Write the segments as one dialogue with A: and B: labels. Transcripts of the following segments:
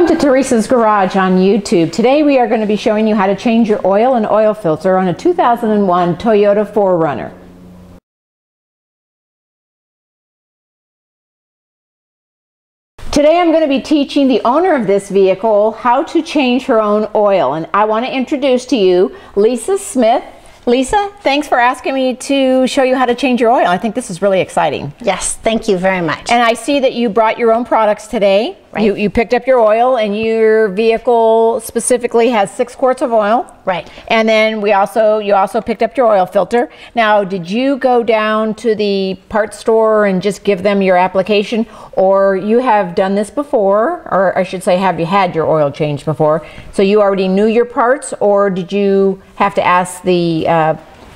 A: Welcome to Teresa's Garage on YouTube. Today we are going to be showing you how to change your oil and oil filter on a 2001 Toyota 4Runner. Today I'm going to be teaching the owner of this vehicle how to change her own oil, and I want to introduce to you Lisa Smith. Lisa, thanks for asking me to show you how to change your oil. I think this is really exciting.
B: Yes, thank you very much.
A: And I see that you brought your own products today.
B: Right.
A: You picked up your oil, and your vehicle specifically has 6 quarts of oil.
B: Right.
A: And then you also picked up your oil filter. Now, did you go down to the parts store and just give them your application, or you have done this before, or I should say, have you had your oil changed before? So you already knew your parts, or did you have to ask the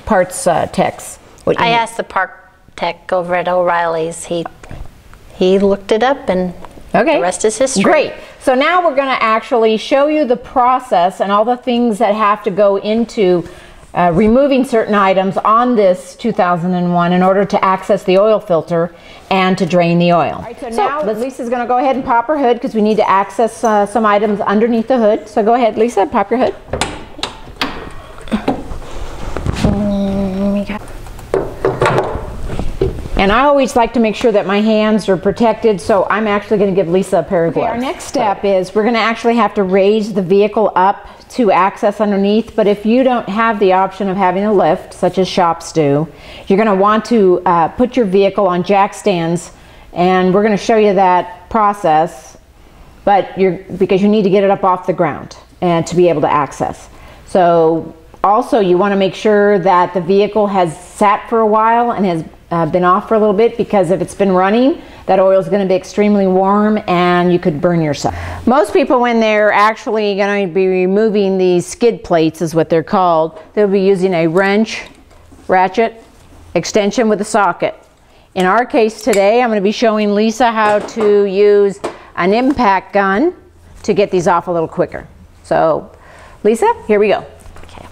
A: parts techs?
B: I asked the part tech over at O'Reilly's. He looked it up, and
A: okay.
B: The rest is history.
A: Great. So now we're going to actually show you the process and all the things that have to go into removing certain items on this 2001 in order to access the oil filter and to drain the oil. All right, so now Lisa's going to go ahead and pop her hood because we need to access some items underneath the hood. So go ahead, Lisa, pop your hood. And I always like to make sure that my hands are protected, so I'm actually going to give Lisa a pair of gloves. Our next step is we're going to actually have to raise the vehicle up to access underneath, but if you don't have the option of having a lift, such as shops do, you're going to want to put your vehicle on jack stands, and we're going to show you that process, but because you need to get it up off the ground and to be able to access. So also you want to make sure that the vehicle has sat for a while and has been off for a little bit, because if it's been running, that oil is going to be extremely warm and you could burn yourself. Most people, when they're actually going to be removing these skid plates, is what they're called, they'll be using a wrench, ratchet, extension with a socket. In our case today, I'm going to be showing Lisa how to use an impact gun to get these off a little quicker. So Lisa, here we go.
B: Okay.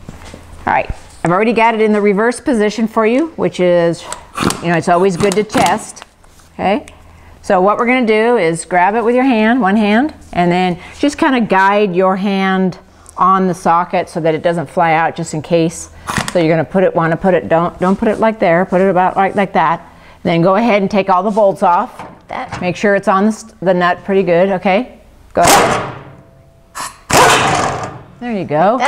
A: All right, I've already got it in the reverse position for you, which is, you know, it's always good to test. Okay, so what we're going to do is grab it with your hand, one hand, and then just kind of guide your hand on the socket so that it doesn't fly out, just in case. So you're going to want to put it, don't put it like there, put it about like that. Then go ahead and take all the bolts off. Make sure it's on the nut pretty good. Okay, go ahead. There you go.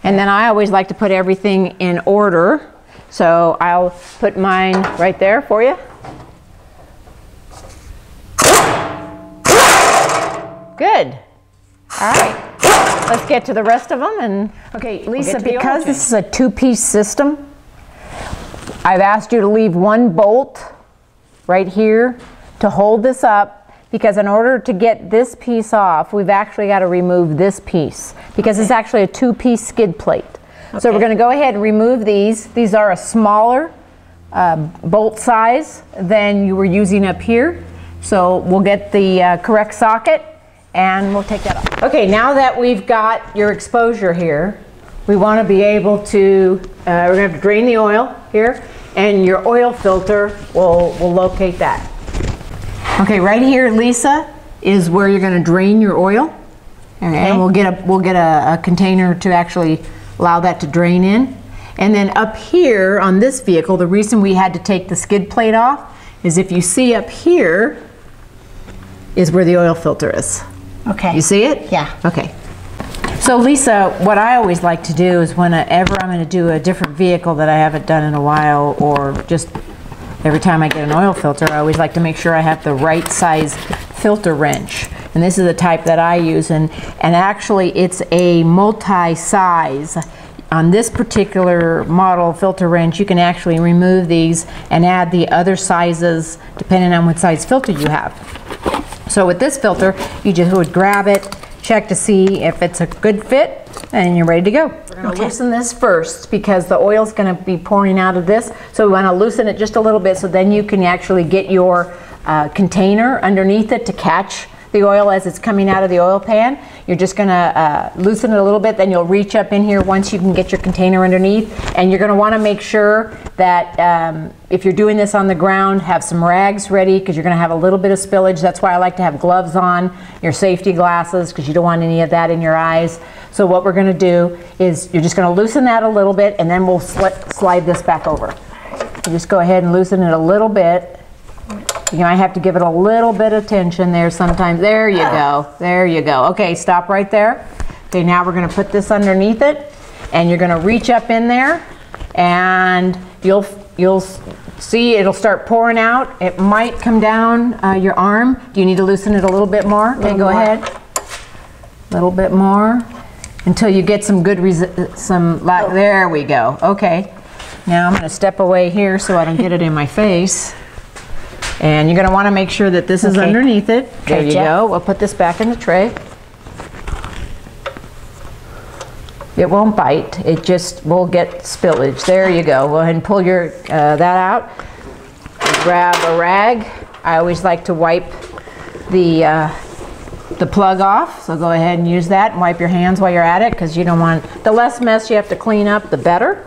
A: And then I always like to put everything in order. So I'll put mine right there for you. Good. All right. Let's get to the rest of them. And okay, Lisa, because this is a 2-piece system, I've asked you to leave one bolt right here to hold this up, because in order to get this piece off, we've actually got to remove this piece, because it's actually a 2-piece skid plate. Okay. So we're going to go ahead and remove these. These are a smaller bolt size than you were using up here. So we'll get the correct socket and we'll take that off. Okay, now that we've got your exposure here, we want to be able to, we're going to have to drain the oil here, and your oil filter will locate that. Okay, right here, Lisa, is where you're going to drain your oil. Okay. And we'll get a container to actually allow that to drain in. And then up here on this vehicle, the reason we had to take the skid plate off is, if you see up here is where the oil filter is.
B: Okay.
A: You see it?
B: Yeah.
A: Okay. So Lisa, what I always like to do is, whenever I'm going to do a different vehicle that I haven't done in a while, or just every time I get an oil filter, I always like to make sure I have the right size filter wrench. And this is the type that I use, and actually it's a multi-size. On this particular model filter wrench, you can actually remove these and add the other sizes depending on what size filter you have. So with this filter, you just would grab it, check to see if it's a good fit, and you're ready to go. We're going to loosen this first, because the oil's going to be pouring out of this. So we want to loosen it just a little bit, so then you can actually get your container underneath it to catch the oil as it's coming out of the oil pan. You're just gonna loosen it a little bit, then you'll reach up in here once you can get your container underneath, and you're gonna wanna make sure that if you're doing this on the ground, have some rags ready, because you're gonna have a little bit of spillage. That's why I like to have gloves on, your safety glasses, because you don't want any of that in your eyes. So what we're gonna do is you're just gonna loosen that a little bit, and then we'll slide this back over. You just go ahead and loosen it a little bit. You might have to give it a little bit of tension there sometimes. There you go. There you go. Okay, stop right there. Okay, now we're going to put this underneath it, and you're going to reach up in there, and you'll see it'll start pouring out. It might come down your arm. Do you need to loosen it a little bit more? Okay, go ahead. A little bit more until you get some good there we go. Okay. Now I'm going to step away here so I don't get it in my face. And you're going to want to make sure that this is underneath it. There you go. We'll put this back in the tray. It won't bite. It just will get spillage. There you go. Go ahead and pull your that out. Grab a rag. I always like to wipe the plug off. So go ahead and use that and wipe your hands while you're at it, because you don't want, the less mess you have to clean up, the better.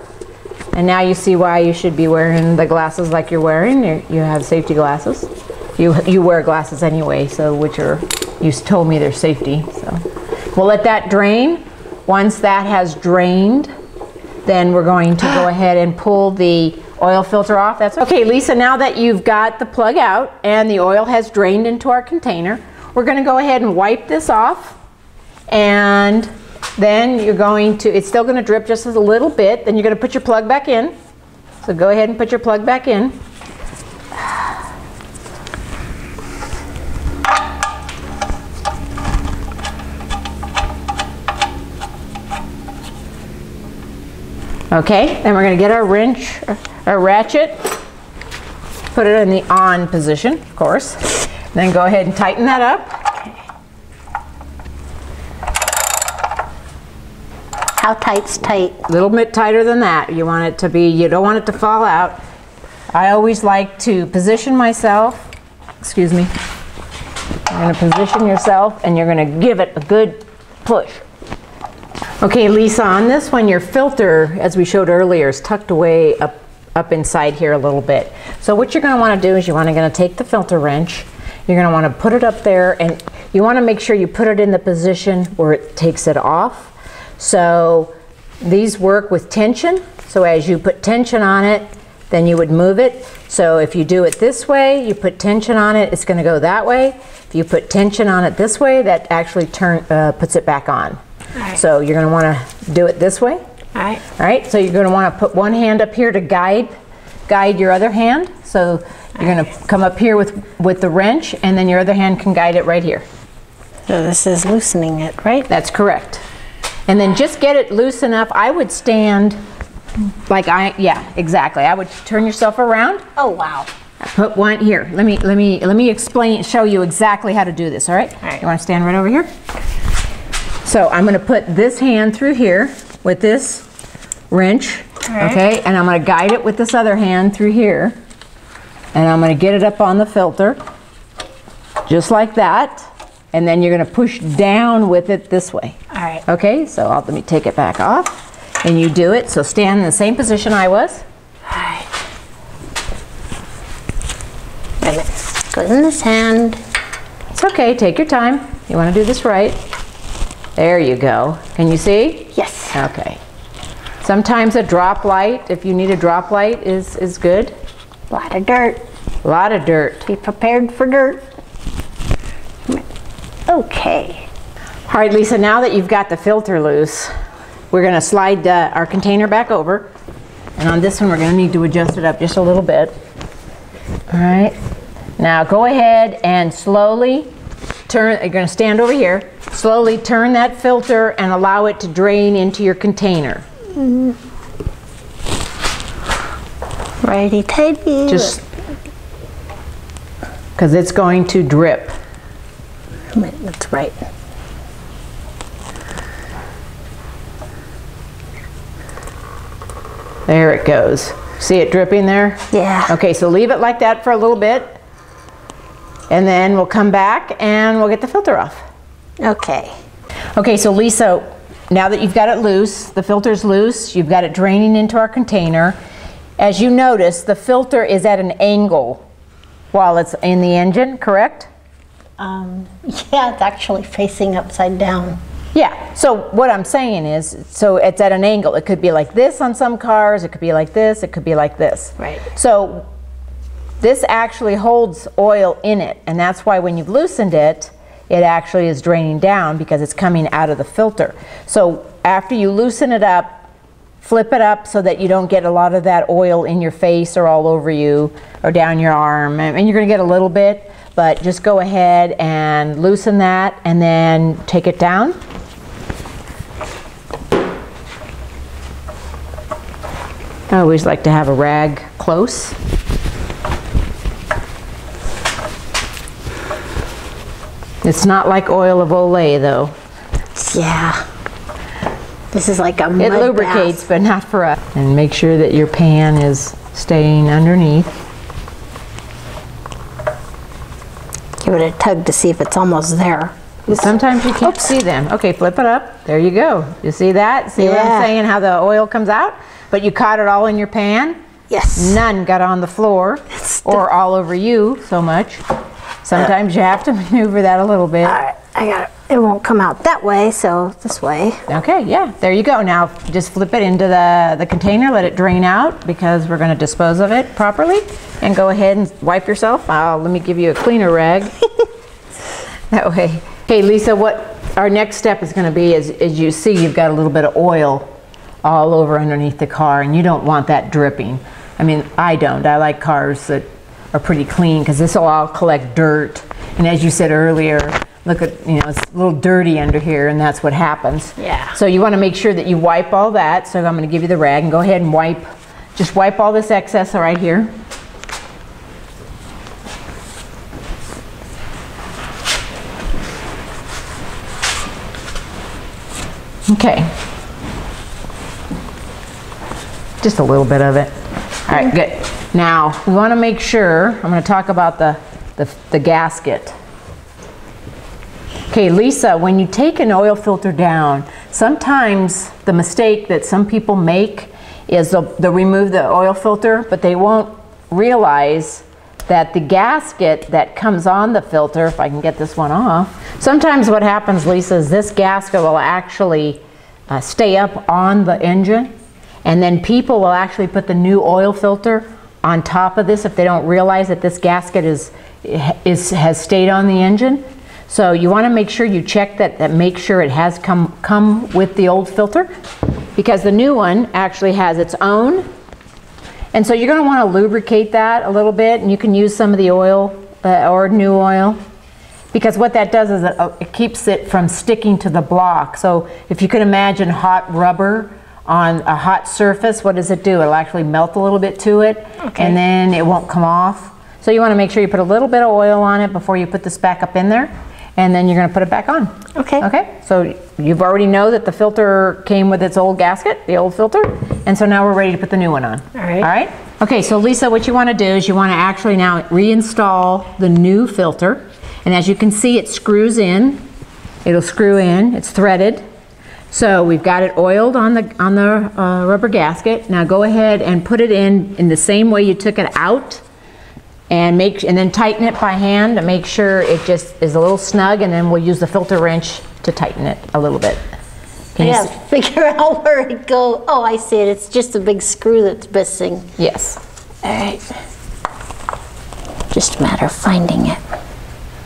A: And now you see why you should be wearing the glasses like you're wearing. You have safety glasses. You wear glasses anyway, so you told me they're safety. So we'll let that drain. Once that has drained, then we're going to go ahead and pull the oil filter off. That's okay, Lisa. Now that you've got the plug out and the oil has drained into our container, we're going to go ahead and wipe this off, and then you're going to, it's still going to drip just a little bit, then you're going to put your plug back in. So go ahead and put your plug back in. Okay, then we're going to get our wrench, our ratchet, put it in the on position, of course. Then go ahead and tighten that up.
B: How tight's tight? A
A: little bit tighter than that. You want it to be, you don't want it to fall out. I always like to position myself, excuse me. You're going to position yourself and you're going to give it a good push. Okay, Lisa, on this one, your filter, as we showed earlier, is tucked away up inside here a little bit. So what you're going to want to do is you're going to take the filter wrench, you're going to want to put it up there, and you want to make sure you put it in the position where it takes it off. So these work with tension. So as you put tension on it, then you would move it. So if you do it this way, you put tension on it, it's going to go that way. If you put tension on it this way, that actually puts it back on. Right. So you're going to want to do it this way. All right. So you're going to want to put one hand up here to guide your other hand. So you're going to come up here with the wrench, and then your other hand can guide it right here.
B: So this is loosening it, right?
A: That's correct. And then just get it loose enough. I would stand like yeah, exactly. I would turn yourself around.
B: Oh, wow.
A: Put one here. Let me explain, show you exactly how to do this, all right? All right. You want to stand right over here? So I'm going to put this hand through here with this wrench, okay? And I'm going to guide it with this other hand through here. And I'm going to get it up on the filter, just like that. And then you're going to push down with it this way.
B: All right.
A: Okay, so let me take it back off. And you do it. So stand in the same position I was.
B: All right. And it goes in this hand.
A: It's okay. Take your time. You want to do this right. There you go. Can you see?
B: Yes.
A: Okay. Sometimes a drop light, if you need a drop light, is good.
B: A lot of dirt.
A: A lot of dirt.
B: Be prepared for dirt. Okay.
A: All right, Lisa, now that you've got the filter loose, we're going to slide our container back over. And on this one, we're going to need to adjust it up just a little bit. All right. Now go ahead and slowly turn, you're going to stand over here, slowly turn that filter and allow it to drain into your container.
B: Righty tighty.
A: Just because it's going to drip.
B: That's right.
A: There it goes. See it dripping there?
B: Yeah.
A: Okay, so leave it like that for a little bit. and then we'll come back and we'll get the filter off.
B: Okay.
A: Okay, so Lisa, now that you've got it loose, the filter's loose, you've got it draining into our container. As you notice, the filter is at an angle while it's in the engine, correct?
B: Yeah, it's actually facing upside down.
A: Yeah, so what I'm saying is, so it's at an angle. It could be like this on some cars, it could be like this, it could be like this.
B: Right.
A: So this actually holds oil in it, and that's why when you've loosened it, it actually is draining down because it's coming out of the filter. So after you loosen it up, flip it up so that you don't get a lot of that oil in your face or all over you or down your arm. And you're gonna get a little bit, but just go ahead and loosen that and then take it down. I always like to have a rag close. It's not like oil of Olay though.
B: Yeah. This is like a mud
A: It lubricates,
B: bath.
A: but not for us. And make sure that your pan is staying underneath.
B: Give it a tug to see if it's almost there.
A: Sometimes you can't see them. Okay, flip it up. There you go. You see that? See what I'm saying, how the oil comes out? But you caught it all in your pan?
B: Yes.
A: None got on the floor or all over you so much. Sometimes you have to maneuver that a little bit.
B: All right, I got it. It won't come out that way, so this way.
A: Okay, yeah, there you go. Now just flip it into the container, let it drain out because we're going to dispose of it properly. And go ahead and wipe yourself. Let me give you a cleaner rag. That way. Okay, Lisa, what our next step is going to be is, as you see, you've got a little bit of oil all over underneath the car, and you don't want that dripping. I mean, I don't. I like cars that are pretty clean because this will all collect dirt. And as you said earlier, look at, it's a little dirty under here, and that's what happens.
B: Yeah.
A: So you want to make sure that you wipe all that. So I'm going to give you the rag and go ahead and just wipe all this excess right here. Okay. Just a little bit of it. All right, good. Now, we want to make sure, I'm going to talk about the gasket. Okay, Lisa, when you take an oil filter down, sometimes the mistake that some people make is they'll remove the oil filter, but they won't realize that the gasket that comes on the filter, if I can get this one off, sometimes what happens, Lisa, is this gasket will actually stay up on the engine, and then people will actually put the new oil filter on top of this if they don't realize that this gasket has stayed on the engine. So you want to make sure you check that make sure it has come with the old filter, because the new one actually has its own. And so you're going to want to lubricate that a little bit, and you can use some of the oil or new oil, because what that does is it keeps it from sticking to the block. So if you can imagine hot rubber on a hot surface, what does it do? It'll actually melt a little bit to it, and then it won't come off. So you want to make sure you put a little bit of oil on it before you put this back up in there, and then you're going to put it back on.
B: Okay.
A: Okay, so you've already know that the filter came with its old gasket, the old filter, and so now we're ready to put the new one on.
B: All right.
A: All right? Okay, so Lisa, what you want to do is you want to actually now reinstall the new filter, and as you can see, it screws in. It'll screw in, it's threaded. So we've got it oiled on the rubber gasket. Now go ahead and put it in the same way you took it out, and then tighten it by hand to make sure it just is a little snug, and then we'll use the filter wrench to tighten it a little bit.
B: I gotta figure out where it goes. Oh, I see it. It's just a big screw that's missing.
A: Yes.
B: All right. Just a matter of finding it.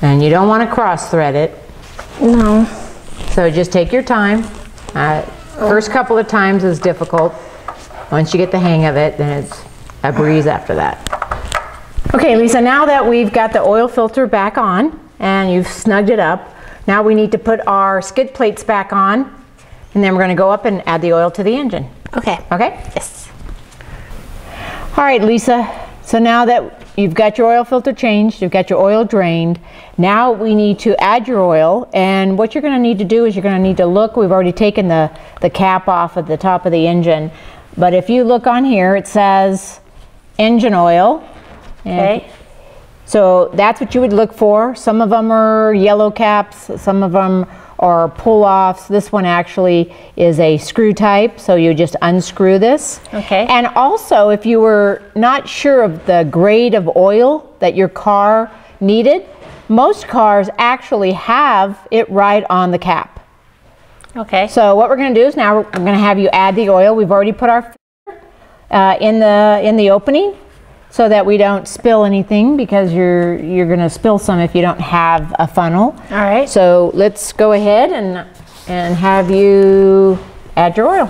A: And you don't want to cross thread it.
B: No.
A: So just take your time. First couple of times is difficult. Once you get the hang of it, then it's a breeze after that. Okay, Lisa, now that we've got the oil filter back on and you've snugged it up, now we need to put our skid plates back on, and then we're going to go up and add the oil to the engine.
B: Okay.
A: Okay?
B: Yes.
A: All right, Lisa. So now that you've got your oil filter changed, you've got your oil drained, now we need to add your oil, and what you're going to need to do is you're going to need to look. We've already taken the cap off at the top of the engine, but if you look on here, it says engine oil.
B: Okay.
A: So that's what you would look for. Some of them are yellow caps, some of them are pull-offs. This one actually is a screw type, so you just unscrew this.
B: Okay.
A: And also, if you were not sure of the grade of oil that your car needed, most cars actually have it right on the cap.
B: Okay.
A: So what we're going to do is now we're going to have you add the oil. We've already put our in the opening so that we don't spill anything, because you're going to spill some if you don't have a funnel.
B: All right.
A: So let's go ahead and have you add your oil.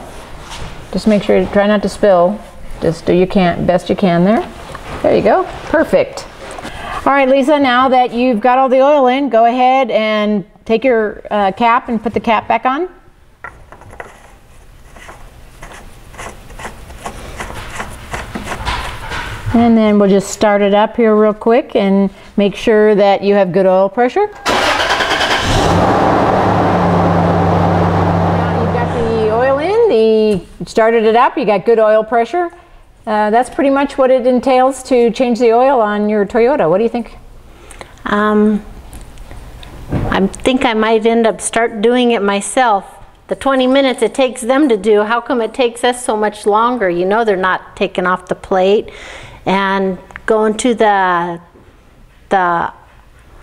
A: Just make sure to try not to spill. Just do best you can there. There you go. Perfect. All right, Lisa, now that you've got all the oil in, go ahead and take your cap and put the cap back on. And then we'll just start it up here real quick and make sure that you have good oil pressure. Now you've got the oil in, you started it up, you got good oil pressure. That's pretty much what it entails to change the oil on your Toyota. What do you think?
B: I think I might end up start doing it myself. The 20 minutes it takes them to do, how come it takes us so much longer? You know they're not taking off the plate. And going to the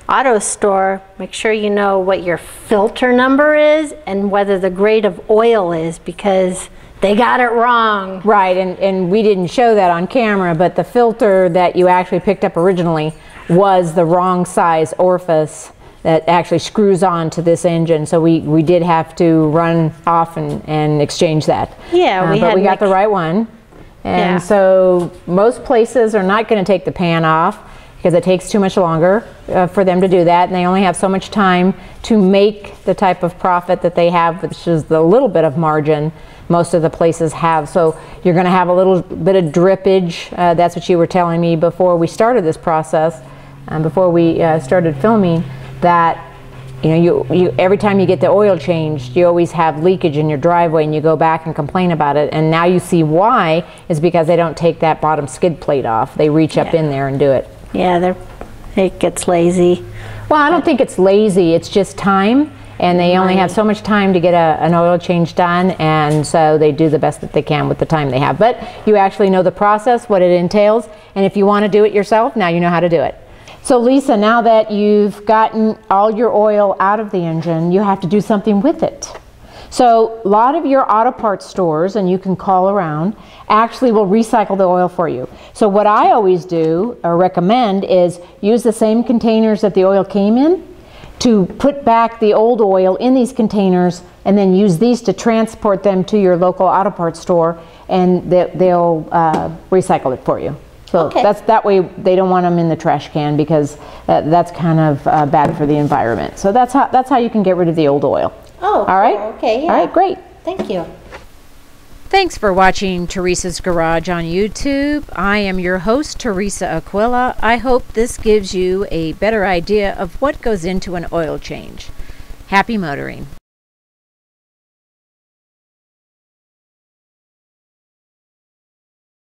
B: auto store, make sure you know what your filter number is and whether the grade of oil is, because they got it wrong.
A: Right, and we didn't show that on camera, but the filter that you actually picked up originally was the wrong size orifice that actually screws on to this engine. So we did have to run off and exchange that.
B: Yeah,
A: but we got the right one. And
B: yeah.
A: So most places are not going to take the pan off because it takes too much longer for them to do that, and they only have so much time to make the type of profit that they have, which is the little bit of margin most of the places have. So you're going to have a little bit of drippage. That's what you were telling me before we started this process, before we started filming, that you every time you get the oil changed, you always have leakage in your driveway, and you go back and complain about it. And now you see why is because they don't take that bottom skid plate off. They reach up in there and do it.
B: Yeah, it gets lazy.
A: Well, I don't think it's lazy. It's just time. And they only have so much time to get an oil change done, and so they do the best that they can with the time they have. But you actually know the process, what it entails, and if you want to do it yourself, now you know how to do it. So Lisa, now that you've gotten all your oil out of the engine, you have to do something with it. So a lot of your auto parts stores, and you can call around, actually will recycle the oil for you. So what I always do or recommend is use the same containers that the oil came in, to put back the old oil in these containers, and then use these to transport them to your local auto parts store, and they'll recycle it for you. So that way they don't want them in the trash can, because that's kind of bad for the environment. So that's how you can get rid of the old oil.
B: Oh,
A: all right.
B: Okay. Yeah.
A: All right, great.
B: Thank you.
A: Thanks for watching Teresa's Garage on YouTube. I am your host, Teresa Aquila. I hope this gives you a better idea of what goes into an oil change. Happy motoring.